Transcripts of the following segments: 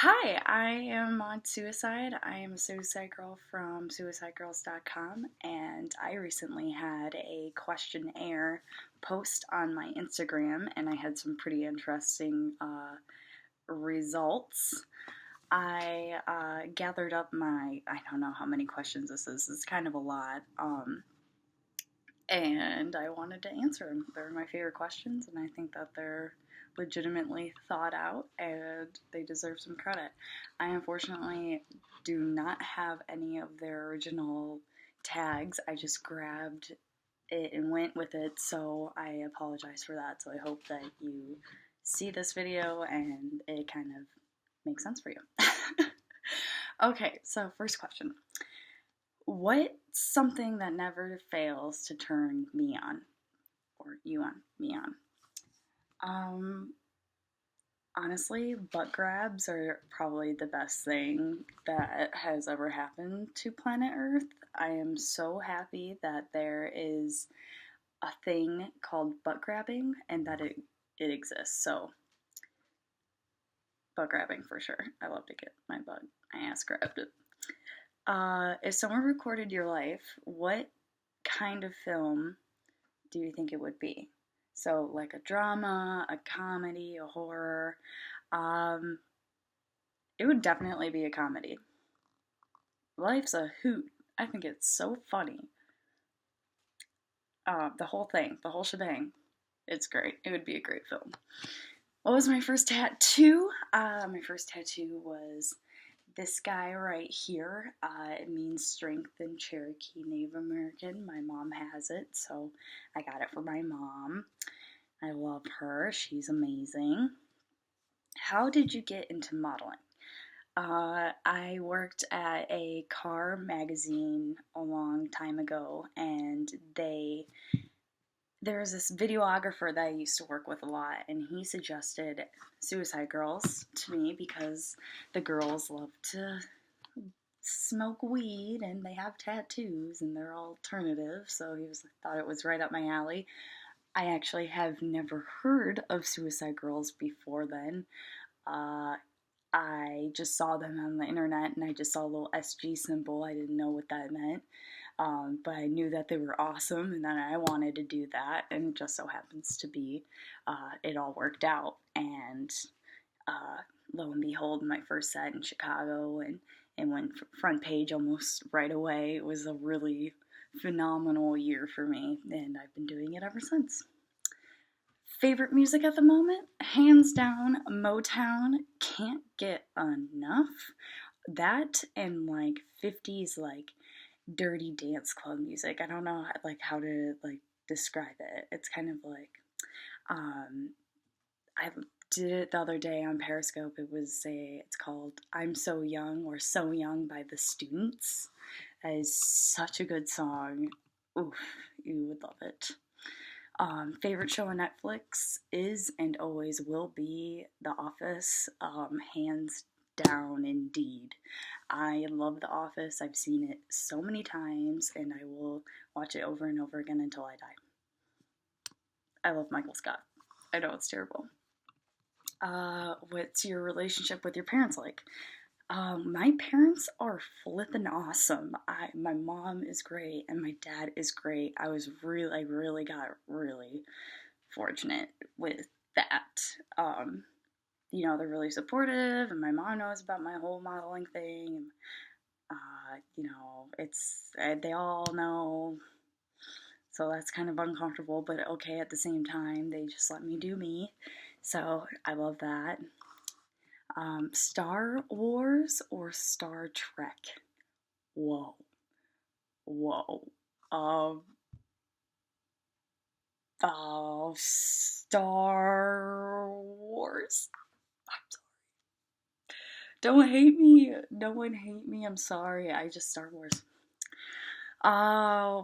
Hi, I am on suicide. I am a suicide girl from suicidegirls.com, and I recently had a questionnaire post on my Instagram, and I had some pretty interesting results. I gathered up I don't know how many questions this is, it's kind of a lot, and I wanted to answer them. They're my favorite questions, and I think that they're legitimately thought out and they deserve some credit. I unfortunately do not have any of their original tags. I just grabbed it and went with it, so I apologize for that. So I hope that you see this video and it kind of makes sense for you. Okay, so first question. What's something that never fails to turn me on? Or you on, me on? Um, Honestly, butt grabs are probably the best thing that has ever happened to planet Earth. I am so happy that there is a thing called butt grabbing and that it exists. So, butt grabbing for sure. I love to get my ass grabbed. If someone recorded your life, what kind of film do you think it would be? So, like a drama, a comedy, a horror. Um, it would definitely be a comedy. Life's a hoot. I think it's so funny. The whole thing, the whole shebang. It's great. It would be a great film. What was my first tattoo? My first tattoo was this guy right here. It means strength in Cherokee Native American. My mom has it, so I got it for my mom. I love her. She's amazing. How did you get into modeling? I worked at a car magazine a long time ago, and there was this videographer that I used to work with a lot, and he suggested Suicide Girls to me because the girls love to smoke weed and they have tattoos and they're alternative, so thought it was right up my alley. I actually have never heard of Suicide Girls before then. Uh, I just saw them on the internet and I just saw a little SG symbol. I didn't know what that meant, but I knew that they were awesome and that I wanted to do that. And it just so happens to be, it all worked out. And lo and behold, my first set in Chicago and went front page almost right away. It was a really phenomenal year for me, and I've been doing it ever since. Favorite music at the moment? Hands down, Motown. Can't get enough. That and like 50s like dirty dance club music. I don't know how to describe it. It's kind of like I did it the other day on Periscope. It's called I'm So Young or So Young by the Students. That is such a good song. Oof, you would love it. Favorite show on Netflix is and always will be The Office, hands down indeed. I love The Office. I've seen it so many times and I will watch it over and over again until I die. I love Michael Scott. I know it's terrible. What's your relationship with your parents like? My parents are flippin' awesome. My mom is great and my dad is great. I really got really fortunate with that. They're really supportive, and my mom knows about my whole modeling thing. They all know, so that's kind of uncomfortable, but okay at the same time. They just let me do me, so I love that. Star Wars or Star Trek? Whoa. Whoa. Um, Star Wars. I'm sorry. Don't hate me. No one hate me. I'm sorry. I just Star Wars.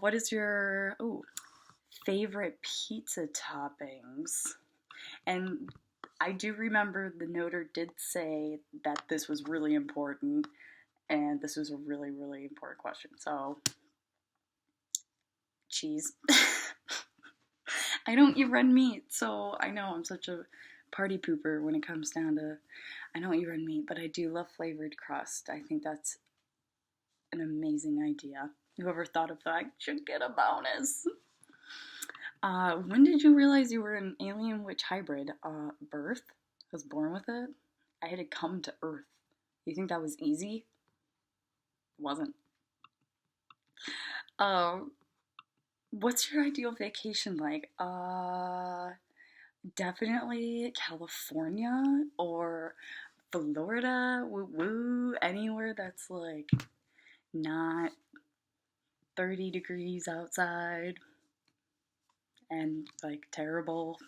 What is your favorite pizza toppings? And I do remember the noter did say that this was really important, and this was a really, really important question. So, cheese. I don't eat red meat, so I know I'm such a party pooper when it comes down to, I don't eat red meat, but I do love flavored crust. I think that's an amazing idea. Whoever thought of that should get a bonus. When did you realize you were an alien witch hybrid? Birth? I was born with it. I had to come to Earth. You think that was easy? It wasn't. What's your ideal vacation like? Definitely California or Florida. Woo woo. Anywhere that's like not 30 degrees outside and like terrible.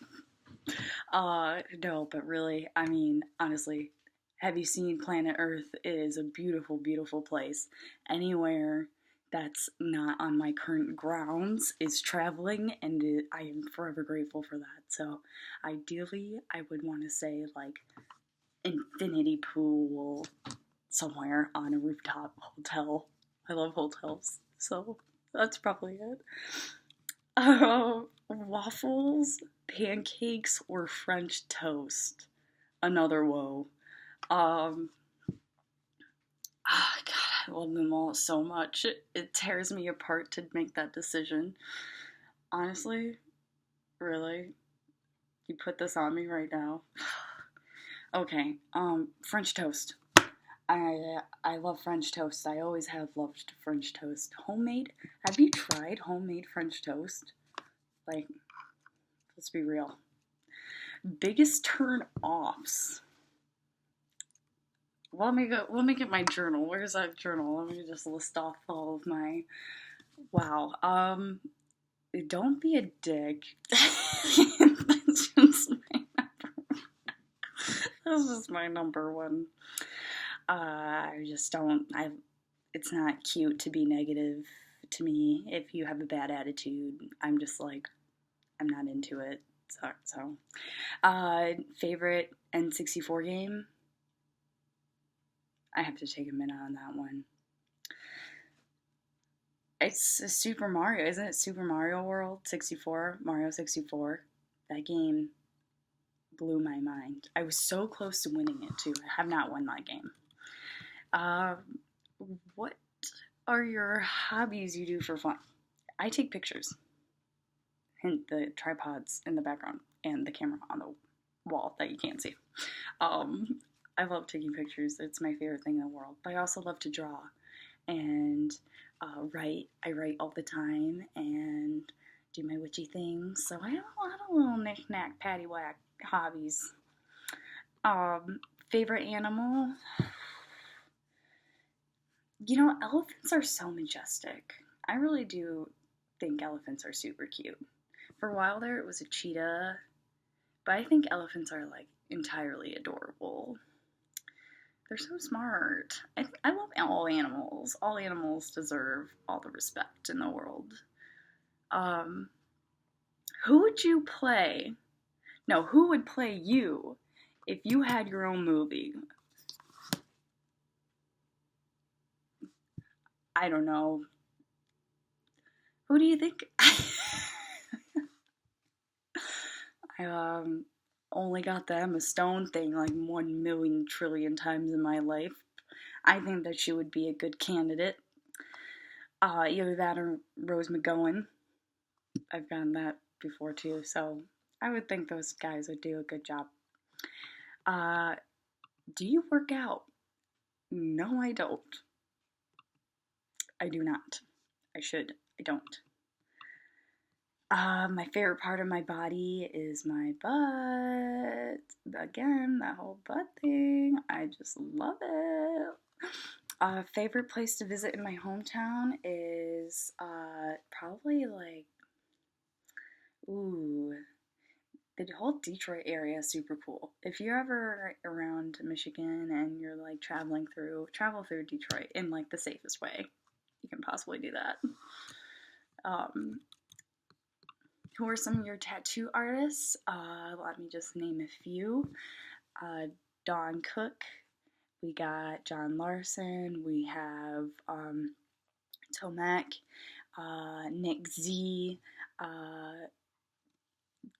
No, but really, I mean, honestly, have you seen Planet Earth? It is a beautiful, beautiful place. Anywhere that's not on my current grounds is traveling, and I am forever grateful for that. So, ideally, I would want to say like infinity pool somewhere on a rooftop hotel. I love hotels, so that's probably it. Waffles, pancakes, or French toast. Another woe. Oh God, I love them all so much. It tears me apart to make that decision. Honestly, really, you put this on me right now. Okay, French toast. I love French toast. I always have loved French toast. Homemade. Have you tried homemade French toast? Like, let's be real. Biggest turn offs. Well, let me get my journal. Where's that journal? Let me just list off all of my. Wow. Don't be a dick. That's just my number. That's just my number one. I just don't. It's not cute to be negative to me. If you have a bad attitude, I'm just like, I'm not into it. So. Favorite N64 game? I have to take a minute on that one. It's a Super Mario, isn't it? Super Mario World 64, Mario 64. That game blew my mind. I was so close to winning it too. I have not won that game. What are your hobbies you do for fun? I take pictures. And the tripod's in the background and the camera on the wall that you can't see. I love taking pictures. It's my favorite thing in the world. But I also love to draw and write. I write all the time and do my witchy things. So I have a lot of little knick-knack, paddywhack hobbies. Favorite animal? You know, elephants are so majestic. I really do think elephants are super cute. For a while there, it was a cheetah. But I think elephants are like entirely adorable. They're so smart. I love all animals. All animals deserve all the respect in the world. Who would you play? No, who would play you if you had your own movie? I don't know. Who do you think? I only got the Emma Stone thing like 1,000,000 trillion times in my life. I think that she would be a good candidate. Either that or Rose McGowan. I've gotten that before too, so I would think those guys would do a good job. Do you work out? No, I don't. I do not. I should. I don't. My favorite part of my body is my butt. Again, that whole butt thing. I just love it. Favorite place to visit in my hometown is probably like, the whole Detroit area is super cool. If you're ever around Michigan and you're like travel through Detroit in like the safest way you can possibly do that. Who are some of your tattoo artists? Let me just name a few. Dawn Cook. We got John Larson. We have Tomac, Nick Z,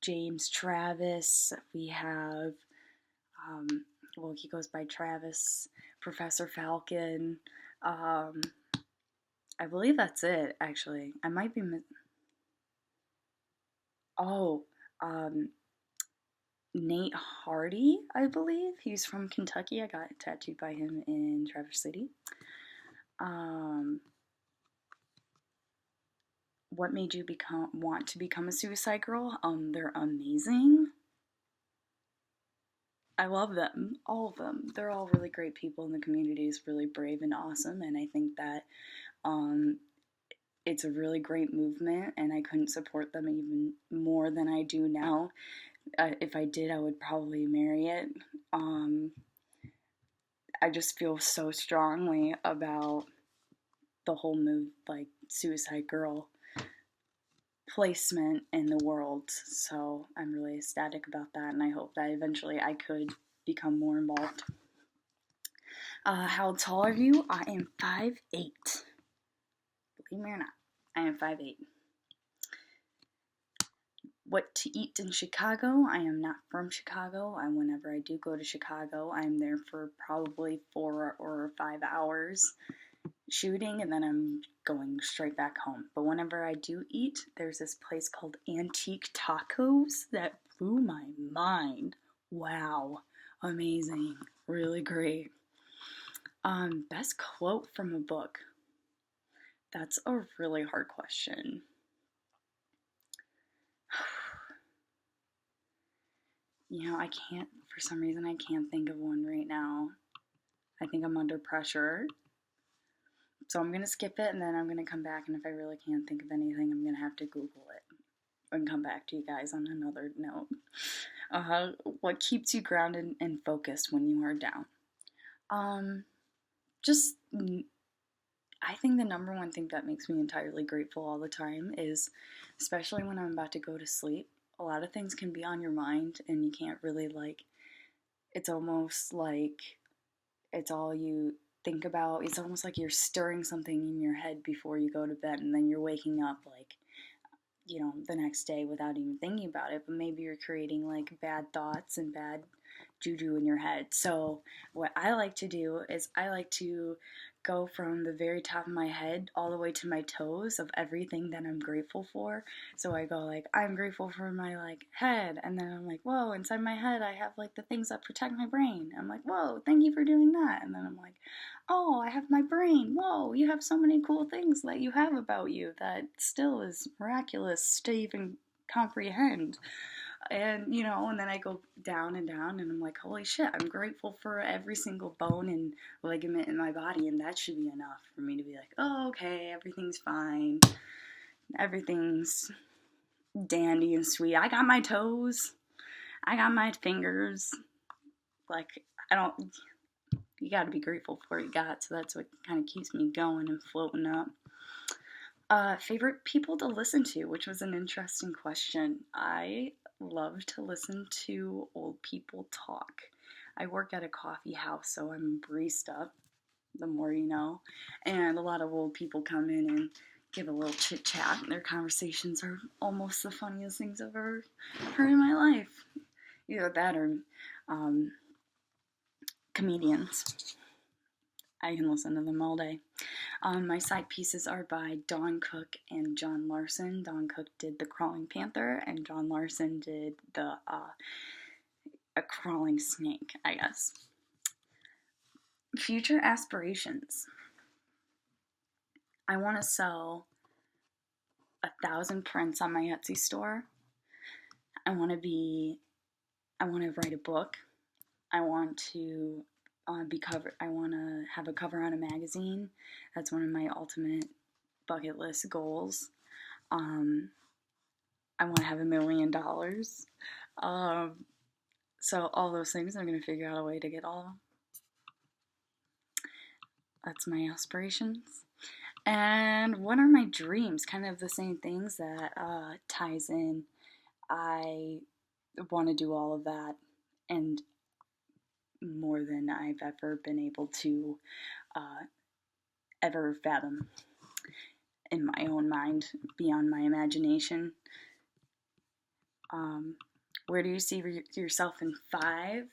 James Travis. We have, well, he goes by Travis, Professor Falcon. Um, I believe that's it, actually. I might be. Oh, um, Nate Hardy, I believe. He's from Kentucky. I got tattooed by him in Traverse City. Um, what made you want to become a suicide girl? They're amazing. I love them, all of them. They're all really great people, and the community is really brave and awesome. And I think that um, it's a really great movement, and I couldn't support them even more than I do now. If I did, I would probably marry it. Um, I just feel so strongly about the whole move, like suicide girl placement in the world. So I'm really ecstatic about that, and I hope that eventually I could become more involved. How tall are you? I am 5'8". Believe me or not, I am 5'8". What to eat in Chicago? I am not from Chicago. Whenever I do go to Chicago, I'm there for probably 4 or 5 hours shooting, and then I'm going straight back home. But whenever I do eat, there's this place called Antique Tacos that blew my mind. Wow, amazing, really great. Best quote from a book. That's a really hard question. I can't, for some reason, I can't think of one right now. I think I'm under pressure. So I'm going to skip it, and then I'm going to come back, and if I really can't think of anything, I'm going to have to Google it and come back to you guys on another note. What keeps you grounded and focused when you are down? Just, I think the number one thing that makes me entirely grateful all the time is, especially when I'm about to go to sleep, a lot of things can be on your mind, and you can't really, it's almost like it's all you think about. It's almost like you're stirring something in your head before you go to bed, and then you're waking up the next day without even thinking about it. But maybe you're creating bad thoughts and bad juju in your head. So what I like to do is I like to go from the very top of my head all the way to my toes of everything that I'm grateful for. So I go I'm grateful for my head, and then I'm whoa, inside my head I have the things that protect my brain. I'm whoa, thank you for doing that. And then I'm oh, I have my brain. Whoa, you have so many cool things that you have about you that still is miraculous to even comprehend. And then I go down and down, and I'm holy shit, I'm grateful for every single bone and ligament in my body, and that should be enough for me to be oh, okay, everything's fine. Everything's dandy and sweet. I got my toes. I got my fingers. I don't, you gotta be grateful for what you got, so that's what kind of keeps me going and floating up. Favorite people to listen to, which was an interesting question. I love to listen to old people talk. I work at a coffee house, so I'm a barista, the more you know, and a lot of old people come in and give a little chit chat, and their conversations are almost the funniest things I've ever heard in my life. Either that or comedians. I can listen to them all day. My side pieces are by Dawn Cook and John Larson. Dawn Cook did The Crawling Panther, and John Larson did A Crawling Snake, I guess. Future aspirations. I want to sell 1,000 prints on my Etsy store. I want to write a book. I want to I want to have a cover on a magazine. That's one of my ultimate bucket list goals. I want to have $1 million. So all those things, I'm going to figure out a way to get all of them. That's my aspirations. And what are my dreams? Kind of the same things that ties in. I want to do all of that and more than I've ever been able to ever fathom in my own mind, beyond my imagination. Where do you see yourself in 5,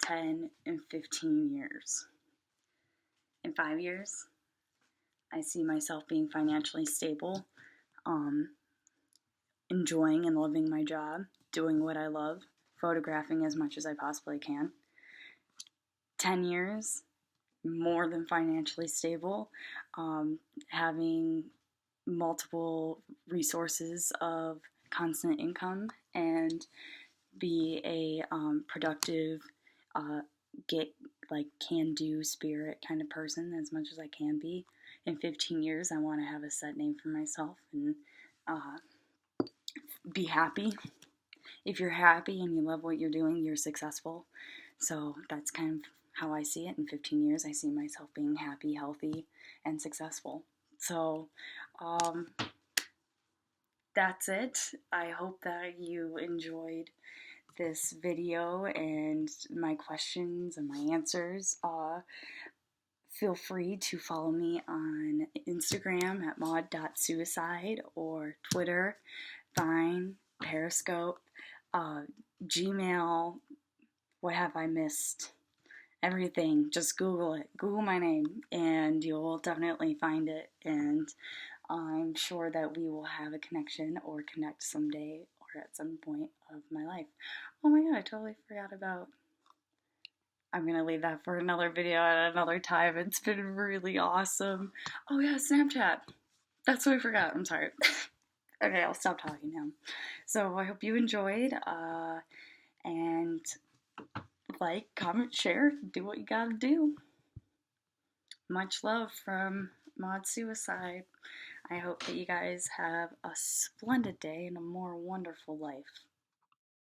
10, and 15 years? In 5 years, I see myself being financially stable, um, enjoying and loving my job, doing what I love, photographing as much as I possibly can. 10 years, more than financially stable, having multiple resources of constant income, and be a productive, uh, get like can do spirit kind of person as much as I can be. In 15 years, I want to have a set name for myself and uh, be happy. If you're happy and you love what you're doing, you're successful. So that's kind of how I see it. In 15 years, I see myself being happy, healthy, and successful. So that's it. I hope that you enjoyed this video and my questions and my answers. Feel free to follow me on Instagram at mod.suicide or Twitter, Vine, Periscope, Gmail. What have I missed? Everything. Just Google it. Google my name and you'll definitely find it. And I'm sure that we will have a connection or connect someday or at some point of my life. Oh my god, I totally forgot about. I'm going to leave that for another video at another time. It's been really awesome. Oh yeah, Snapchat. That's what I forgot. I'm sorry. Okay, I'll stop talking now. So I hope you enjoyed. And like, comment, share, do what you gotta do. Much love from Mod Suicide. I hope that you guys have a splendid day and a more wonderful life.